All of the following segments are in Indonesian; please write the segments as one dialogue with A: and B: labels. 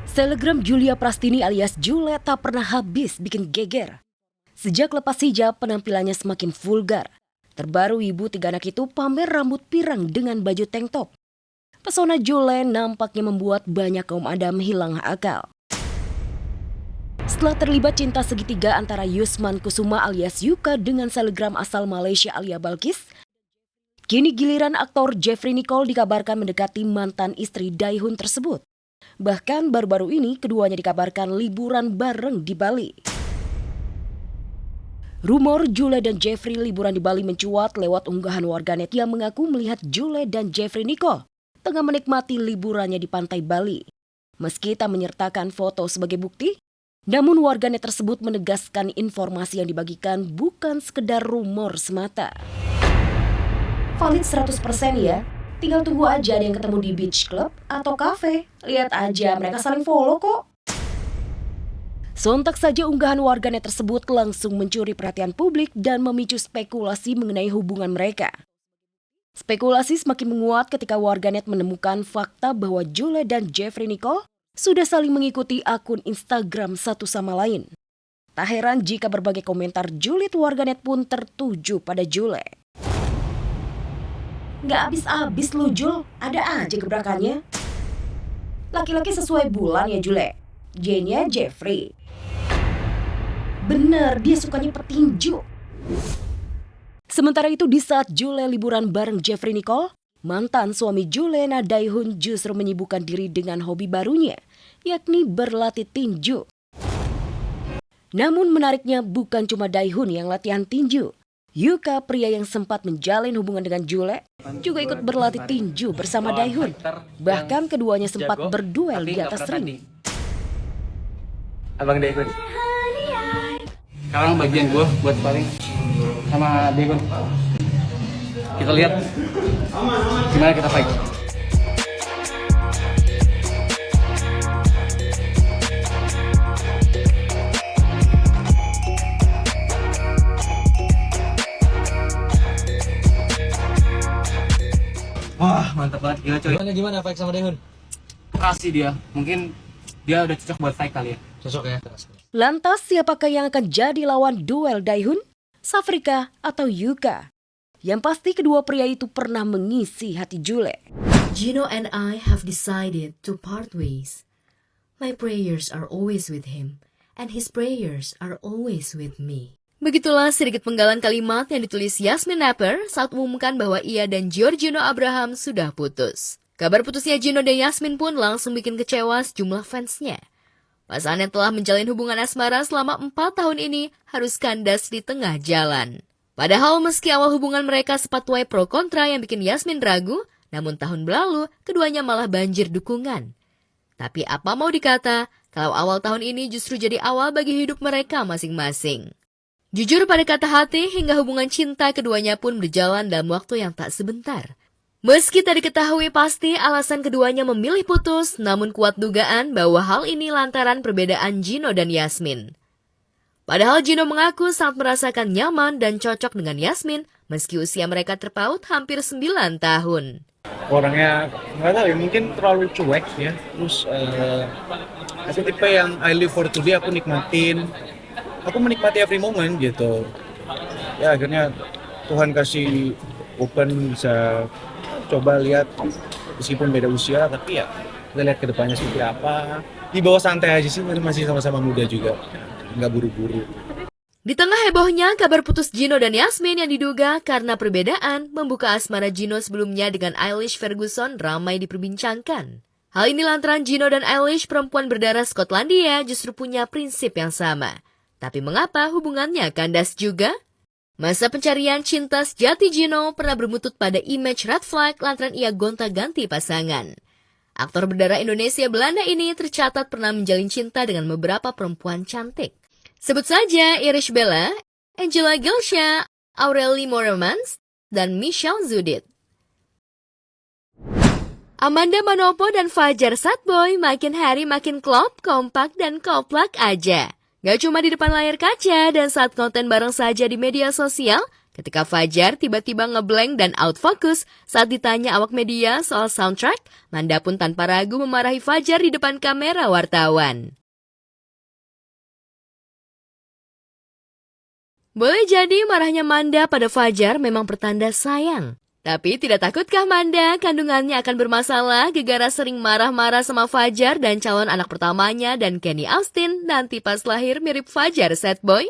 A: Selebgram Julia Prastini alias Jule tak pernah habis bikin geger. Sejak lepas hijab, penampilannya semakin vulgar. Terbaru ibu 3 anak itu pamer rambut pirang dengan baju tank top. Pesona Jule nampaknya membuat banyak kaum adam hilang akal. Setelah terlibat cinta segitiga antara Yusman Kusuma alias Yuka dengan selebgram asal Malaysia Alia Balkis, kini giliran aktor Jeffrey Nicole dikabarkan mendekati mantan istri Daehun tersebut. Bahkan baru-baru ini keduanya dikabarkan liburan bareng di Bali. Rumor Jule dan Jeffrey liburan di Bali mencuat lewat unggahan warganet yang mengaku melihat Jule dan Jeffrey Nicole tengah menikmati liburannya di pantai Bali. Meski tak menyertakan foto sebagai bukti, namun warganet tersebut menegaskan informasi yang dibagikan bukan sekedar rumor semata. Valid 100% ya. Tinggal tunggu aja ada yang ketemu di beach club atau cafe. Lihat aja mereka saling follow kok. Sontak saja unggahan warganet tersebut langsung mencuri perhatian publik dan memicu spekulasi mengenai hubungan mereka. Spekulasi semakin menguat ketika warganet menemukan fakta bahwa Jule dan Jeffrey Nicole sudah saling mengikuti akun Instagram satu sama lain. Tak heran jika berbagai komentar julid warganet pun tertuju pada Jule. Nggak habis-habis lu Jul, ada aja gebrakannya. Laki-laki sesuai bulan ya Jule, J-nya Jeffrey. Bener, dia sukanya petinju. Sementara itu di saat Jule liburan bareng Jeffrey Nicole, mantan suami Jule Daehun justru menyibukkan diri dengan hobi barunya, yakni berlatih tinju. Namun menariknya bukan cuma Daehun yang latihan tinju. Yuka, pria yang sempat menjalin hubungan dengan Jule, juga ikut berlatih tinju bersama Daehun. Bahkan keduanya sempat berduel di atas ring.
B: Abang Daehun. Sekarang bagian gue buat sparring sama Daehun. Kita lihat gimana kita fight. Wah, mantap banget, gila coy.
C: Gimana fight sama Daehun?
B: Kasih dia, mungkin dia udah cocok buat fight kali ya.
C: Cocok ya.
A: Lantas siapakah yang akan jadi lawan duel Daehun, Safrika atau Yuka? Yang pasti kedua pria itu pernah mengisi hati Jule.
D: Gino and I have decided to part ways. My prayers are always with him, and his prayers are always with me. Begitulah sedikit penggalan kalimat yang ditulis Yasmin Napper saat mengumumkan bahwa ia dan Giorgino Abraham sudah putus. Kabar putusnya Gino dan Yasmin pun langsung bikin kecewa sejumlah fansnya. Pasangan yang telah menjalin hubungan asmara selama 4 tahun ini harus kandas di tengah jalan. Padahal meski awal hubungan mereka sempat tuai pro kontra yang bikin Yasmin ragu, namun tahun berlalu keduanya malah banjir dukungan. Tapi apa mau dikata, kalau awal tahun ini justru jadi awal bagi hidup mereka masing-masing. Jujur pada kata hati, hingga hubungan cinta keduanya pun berjalan dalam waktu yang tak sebentar. Meski tak diketahui pasti alasan keduanya memilih putus, namun kuat dugaan bahwa hal ini lantaran perbedaan Gino dan Yasmin. Padahal Gino mengaku sangat merasakan nyaman dan cocok dengan Yasmin, meski usia mereka terpaut hampir 9 tahun.
E: Orangnya nggak tahu ya, mungkin terlalu cuek ya. Terus aku tipe yang I live for today, aku menikmati every moment gitu. Ya akhirnya Tuhan kasih open, bisa coba lihat meskipun beda usia, tapi ya kita lihat kedepannya seperti apa. Di bawah santai aja sih, masih sama-sama muda juga, nggak buru-buru.
D: Di tengah hebohnya, kabar putus Gino dan Yasmin yang diduga karena perbedaan membuka asmara Gino sebelumnya dengan Eilish Ferguson ramai diperbincangkan. Hal ini lantaran Gino dan Eilish, perempuan berdarah Skotlandia, justru punya prinsip yang sama. Tapi mengapa hubungannya kandas juga? Masa pencarian cinta sejati Gino pernah bermutut pada image red flag lantaran ia gonta-ganti pasangan. Aktor berdarah Indonesia Belanda ini tercatat pernah menjalin cinta dengan beberapa perempuan cantik. Sebut saja Irish Bella, Angela Gilsha, Aurelie Moremans, dan Michelle Zudit. Amanda Manopo dan Fajar Satboy makin hari makin klop, kompak, dan koplak aja. Gak cuma di depan layar kaca dan saat konten bareng saja di media sosial, ketika Fajar tiba-tiba ngeblank dan out fokus saat ditanya awak media soal soundtrack, Manda pun tanpa ragu memarahi Fajar di depan kamera wartawan. Boleh jadi marahnya Manda pada Fajar memang pertanda sayang. Tapi tidak takutkah Manda kandungannya akan bermasalah gegara sering marah-marah sama Fajar dan calon anak pertamanya dan Kenny Austin nanti pas lahir mirip Fajar sad boy?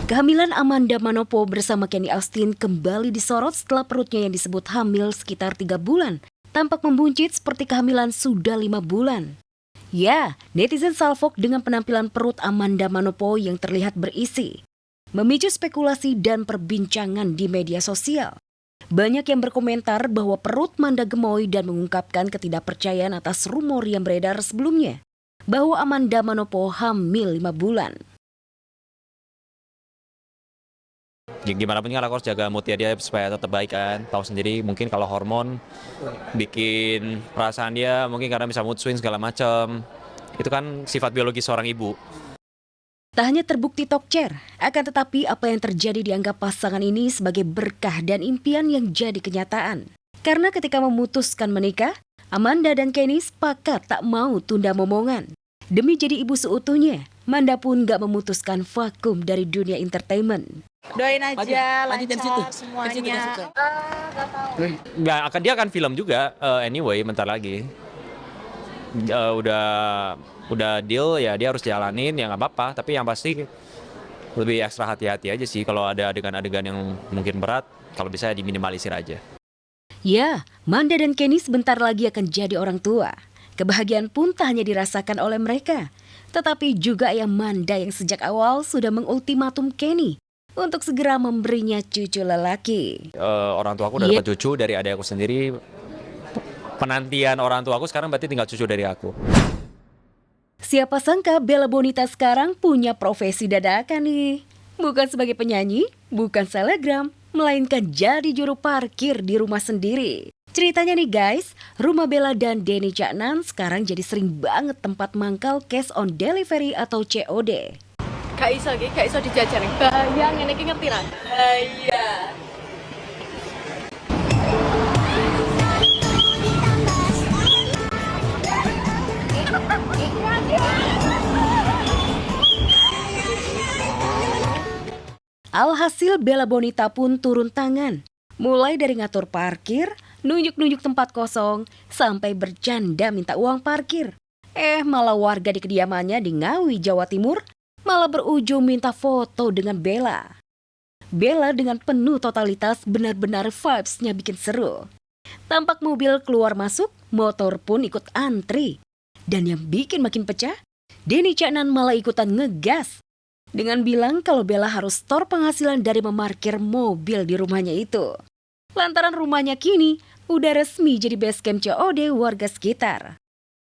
A: Kehamilan Amanda Manopo bersama Kenny Austin kembali disorot setelah perutnya yang disebut hamil sekitar 3 bulan. Tampak membuncit seperti kehamilan sudah 5 bulan. Ya, netizen salfok dengan penampilan perut Amanda Manopo yang terlihat berisi, memicu spekulasi dan perbincangan di media sosial. Banyak yang berkomentar bahwa perut Manda gemoy dan mengungkapkan ketidakpercayaan atas rumor yang beredar sebelumnya, bahwa Amanda Manopo hamil 5 bulan.
C: Gimana pun kan aku harus jaga moodnya dia supaya tetap baik kan. Tahu sendiri mungkin kalau hormon bikin perasaan dia mungkin karena bisa mood swing segala macam. Itu kan sifat biologi seorang ibu.
A: Tak hanya terbukti tokcer, akan tetapi apa yang terjadi dianggap pasangan ini sebagai berkah dan impian yang jadi kenyataan. Karena ketika memutuskan menikah, Amanda dan Kenny sepakat tak mau tunda momongan. Demi jadi ibu seutuhnya, Manda pun gak memutuskan vakum dari dunia entertainment.
F: Doain aja
B: lanjut dari
F: lancar
B: situ.
F: semuanya.
C: Nggak, dia akan film juga anyway bentar lagi. Udah deal ya dia harus jalanin ya nggak apa-apa, tapi yang pasti lebih ekstra hati-hati aja sih kalau ada adegan-adegan yang mungkin berat, kalau bisa diminimalisir aja.
A: Ya, Manda dan Kenny sebentar lagi akan jadi orang tua. Kebahagiaan pun tak hanya dirasakan oleh mereka, tetapi juga ayah Manda yang sejak awal sudah mengultimatum Kenny untuk segera memberinya cucu lelaki.
C: Orang tua aku udah dapat cucu dari adik aku sendiri. Penantian orang tua aku sekarang berarti tinggal cucu dari aku.
A: Siapa sangka Bella Bonita sekarang punya profesi dadakan nih. Bukan sebagai penyanyi, bukan selebgram, melainkan jadi juru parkir di rumah sendiri. Ceritanya nih guys, rumah Bella dan Denny Caknan sekarang jadi sering banget tempat mangkal cash on delivery atau COD.
F: Gak iso dijajarin. Bahaya ngene iki ngerti ra? Bahaya.
A: Alhasil Bella Bonita pun turun tangan. Mulai dari ngatur parkir, nunjuk-nunjuk tempat kosong, sampai bercanda minta uang parkir. Malah warga di kediamannya di Ngawi, Jawa Timur, malah berujung minta foto dengan Bella. Bella dengan penuh totalitas benar-benar vibes-nya bikin seru. Tampak mobil keluar masuk, motor pun ikut antri. Dan yang bikin makin pecah, Denny Caknan malah ikutan ngegas. Dengan bilang kalau Bella harus store penghasilan dari memarkir mobil di rumahnya itu. Lantaran rumahnya kini udah resmi jadi base camp COD warga sekitar.